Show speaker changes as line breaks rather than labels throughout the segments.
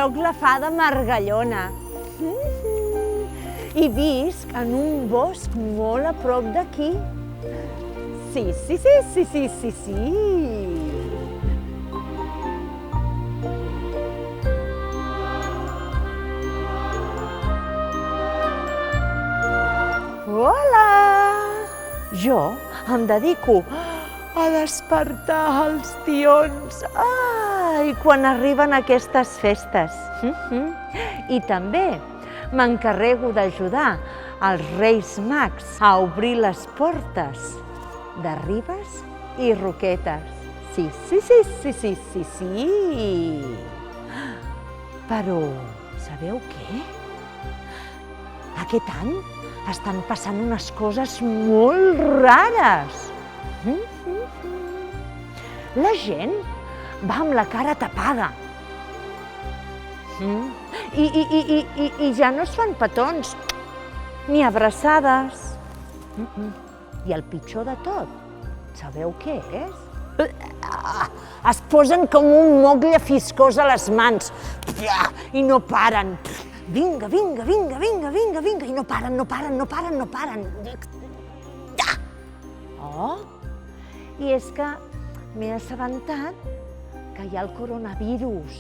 Soc la fada Margallona. I visc en un bosc molt a prop d'aquí. Sí. Hola! Jo em dedico a despertar els tions. Quan arriben aquestes festes. I també m'encarrego d'ajudar els Reis Mags a obrir les portes de Ribes i Roquetes. Sí. Però, sabeu què? Aquest any estan passant unes coses molt rares. La gent va amb la cara tapada. I ja no es fan petons, ni abraçades. I el pitjor de tot, sabeu què és? Es posen com un moc llafiscós a les mans i no paren. Vinga, i no paren. I és que m'he assabentat que hi ha el coronavirus.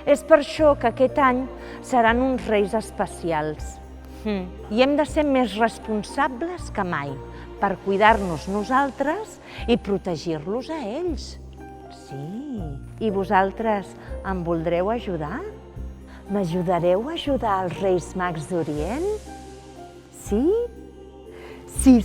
És per això que aquest any seran uns reis especials. I hem de ser més responsables que mai per cuidar-nos nosaltres i protegir-los a ells. Sí. I vosaltres em voldreu ajudar? M'ajudareu a ajudar els Reis Mags d'Orient? Sí? Sí.